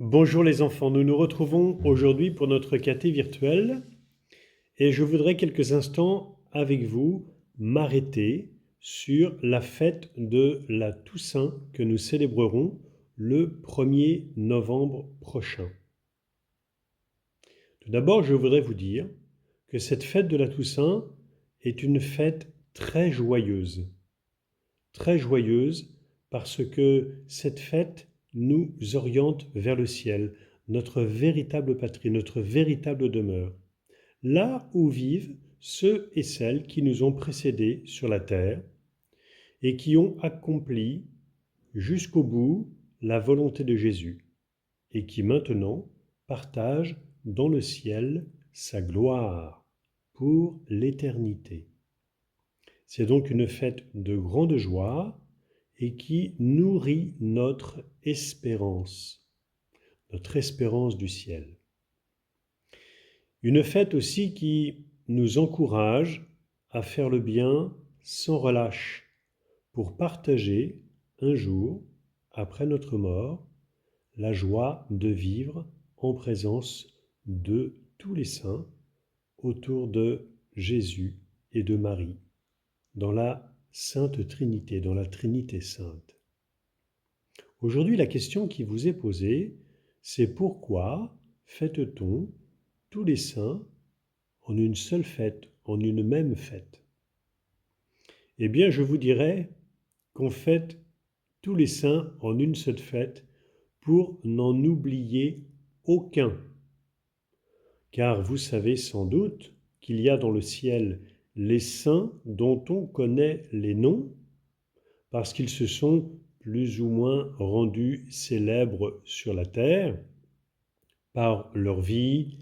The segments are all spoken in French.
Bonjour les enfants, nous nous retrouvons aujourd'hui pour notre caté virtuel et je voudrais quelques instants avec vous m'arrêter sur la fête de la Toussaint que nous célébrerons le 1er novembre prochain. Tout d'abord, je voudrais vous dire que cette fête de la Toussaint est une fête très joyeuse parce que cette fête nous oriente vers le ciel, notre véritable patrie, notre véritable demeure, là où vivent ceux et celles qui nous ont précédés sur la terre et qui ont accompli jusqu'au bout la volonté de Jésus et qui maintenant partagent dans le ciel sa gloire pour l'éternité. C'est donc une fête de grande joie et qui nourrit notre espérance du ciel. Une fête aussi qui nous encourage à faire le bien sans relâche pour partager un jour, après notre mort, la joie de vivre en présence de tous les saints autour de Jésus et de Marie, dans la Sainte Trinité, dans la Trinité Sainte. Aujourd'hui, la question qui vous est posée, c'est pourquoi fête-t-on tous les saints en une seule fête, en une même fête? Eh bien, je vous dirais qu'on fête tous les saints en une seule fête pour n'en oublier aucun. Car vous savez sans doute qu'il y a dans le ciel les saints dont on connaît les noms, parce qu'ils se sont plus ou moins rendus célèbres sur la terre, par leur vie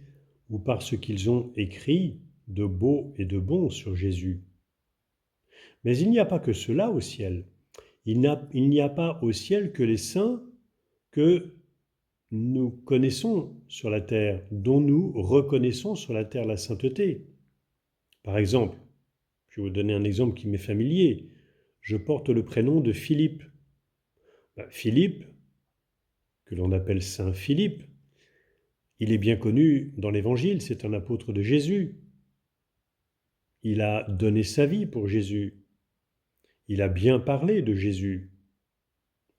ou par ce qu'ils ont écrit de beau et de bon sur Jésus. Mais il n'y a pas que cela au ciel. Il n'y a pas au ciel que les saints que nous connaissons sur la terre, dont nous reconnaissons sur la terre la sainteté. Par exemple, je vais vous donner un exemple qui m'est familier. Je porte le prénom de Philippe. Philippe, que l'on appelle Saint Philippe, il est bien connu dans l'Évangile, c'est un apôtre de Jésus. Il a donné sa vie pour Jésus. Il a bien parlé de Jésus.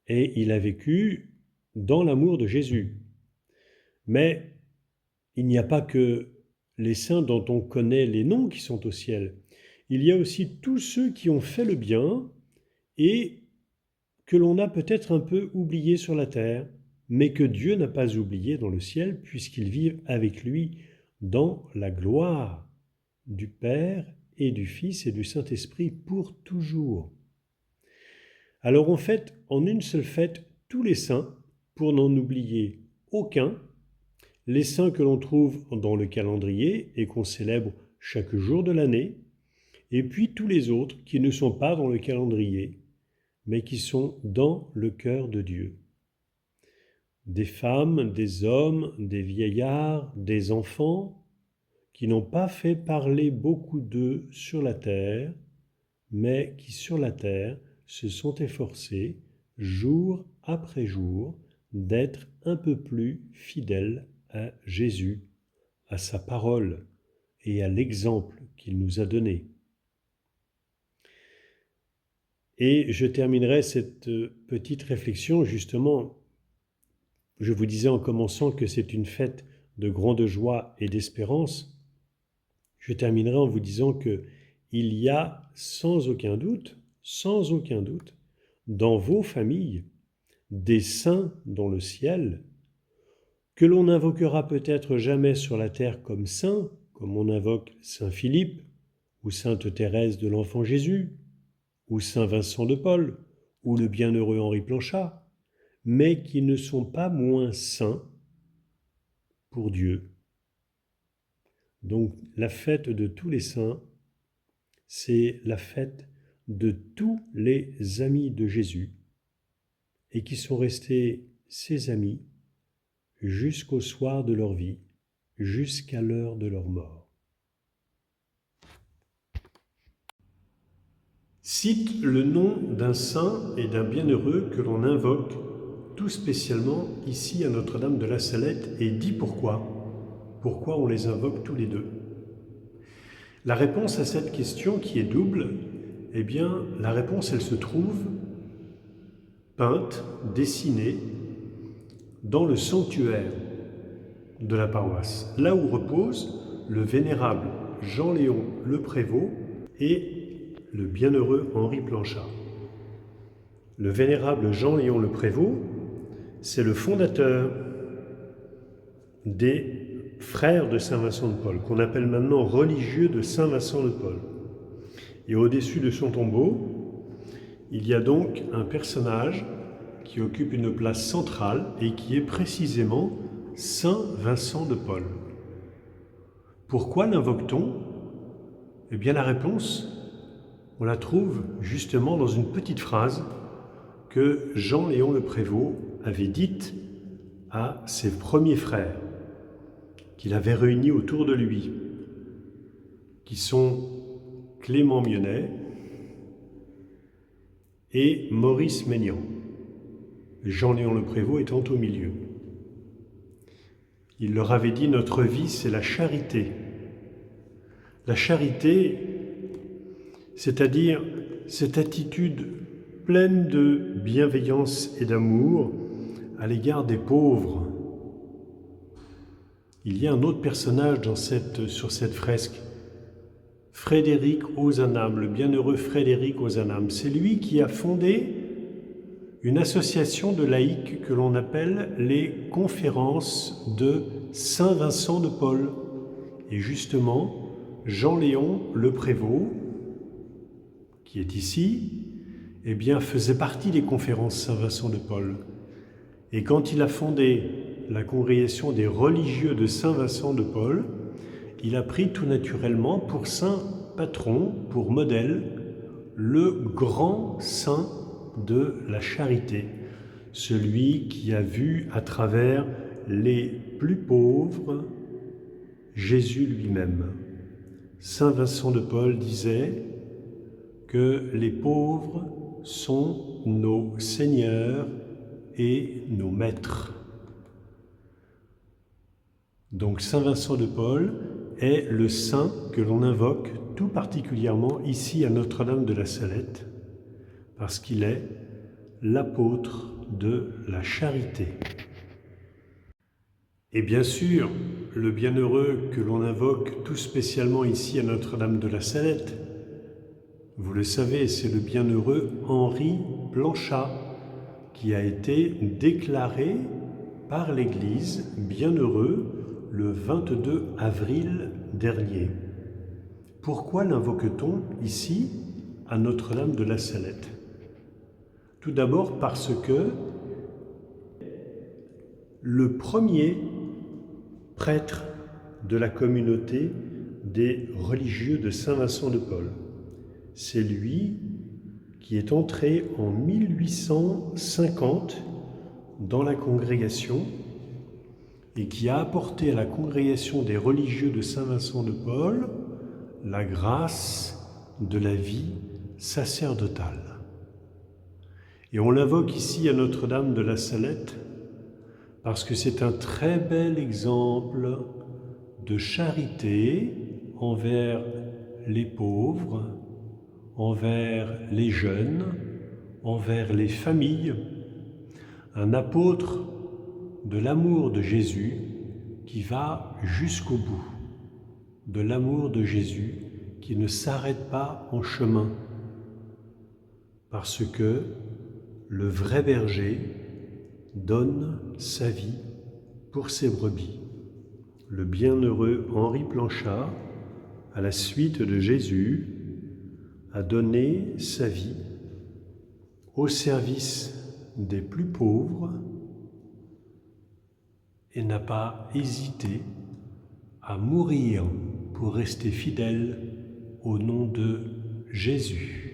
Et il a vécu dans l'amour de Jésus. Mais il n'y a pas que les saints dont on connaît les noms qui sont au ciel. Il y a aussi tous ceux qui ont fait le bien et que l'on a peut-être un peu oubliés sur la terre, mais que Dieu n'a pas oublié dans le ciel puisqu'ils vivent avec lui dans la gloire du Père et du Fils et du Saint-Esprit pour toujours. Alors on fête en une seule fête tous les saints pour n'en oublier aucun, les saints que l'on trouve dans le calendrier et qu'on célèbre chaque jour de l'année, et puis tous les autres qui ne sont pas dans le calendrier, mais qui sont dans le cœur de Dieu. Des femmes, des hommes, des vieillards, des enfants, qui n'ont pas fait parler beaucoup d'eux sur la terre, mais qui sur la terre se sont efforcés, jour après jour, d'être un peu plus fidèles à Jésus, à sa parole et à l'exemple qu'il nous a donné. Et je terminerai cette petite réflexion justement, je vous disais en commençant que c'est une fête de grande joie et d'espérance. Je terminerai en vous disant que il y a sans aucun doute, dans vos familles, des saints dans le ciel, que l'on n'invoquera peut-être jamais sur la terre comme saints, comme on invoque Saint Philippe, ou Sainte Thérèse de l'Enfant Jésus, ou Saint Vincent de Paul, ou le bienheureux Henri Planchat, mais qui ne sont pas moins saints pour Dieu. Donc la fête de tous les saints, c'est la fête de tous les amis de Jésus et qui sont restés ses amis jusqu'au soir de leur vie, jusqu'à l'heure de leur mort. Cite le nom d'un saint et d'un bienheureux que l'on invoque tout spécialement ici à Notre-Dame de la Salette et dit pourquoi. Pourquoi on les invoque tous les deux? La réponse à cette question qui est double, eh bien, la réponse, elle se trouve peinte, dessinée dans le sanctuaire de la paroisse, là où repose le vénérable Jean-Léon Le Prévost et le bienheureux Henri Planchat. Le vénérable Jean-Léon Le Prévost, c'est le fondateur des frères de Saint-Vincent de Paul, qu'on appelle maintenant religieux de Saint-Vincent de Paul. Et au-dessus de son tombeau, il y a donc un personnage qui occupe une place centrale et qui est précisément Saint Vincent de Paul. Pourquoi l'invoque-t-on? Eh bien la réponse, on la trouve justement dans une petite phrase que Jean-Léon Le Prévost avait dite à ses premiers frères, qu'il avait réunis autour de lui, qui sont Clément Mionnet et Maurice Maignan, Jean-Léon Le Prévost étant au milieu. Il leur avait dit « Notre vie, c'est la charité ». La charité, c'est-à-dire cette attitude pleine de bienveillance et d'amour à l'égard des pauvres. Il y a un autre personnage sur cette fresque, Frédéric Ozanam, le bienheureux Frédéric Ozanam. C'est lui qui a fondé une association de laïcs que l'on appelle les conférences de Saint-Vincent de Paul. Et justement, Jean-Léon Le Prévost, qui est ici, eh bien, faisait partie des conférences Saint-Vincent de Paul. Et quand il a fondé la congrégation des religieux de Saint-Vincent de Paul, il a pris tout naturellement pour saint patron, pour modèle, le grand saint de la charité, celui qui a vu à travers les plus pauvres Jésus lui-même. Saint Vincent de Paul disait que les pauvres sont nos seigneurs et nos maîtres. Donc Saint Vincent de Paul est le saint que l'on invoque tout particulièrement ici à Notre-Dame de la Salette, parce qu'il est l'apôtre de la charité. Et bien sûr, le bienheureux que l'on invoque tout spécialement ici à Notre-Dame de la Salette, vous le savez, c'est le bienheureux Henri Planchat, qui a été déclaré par l'Église bienheureux le 22 avril dernier. Pourquoi l'invoque-t-on ici à Notre-Dame de la Salette? Tout d'abord parce que le premier prêtre de la communauté des religieux de Saint-Vincent de Paul, c'est lui qui est entré en 1850 dans la congrégation et qui a apporté à la congrégation des religieux de Saint-Vincent de Paul la grâce de la vie sacerdotale. Et on l'invoque ici à Notre-Dame de la Salette parce que c'est un très bel exemple de charité envers les pauvres, envers les jeunes, envers les familles, un apôtre de l'amour de Jésus qui va jusqu'au bout, de l'amour de Jésus qui ne s'arrête pas en chemin, parce que le vrai berger donne sa vie pour ses brebis. Le bienheureux Henri Planchat, à la suite de Jésus, a donné sa vie au service des plus pauvres et n'a pas hésité à mourir pour rester fidèle au nom de Jésus.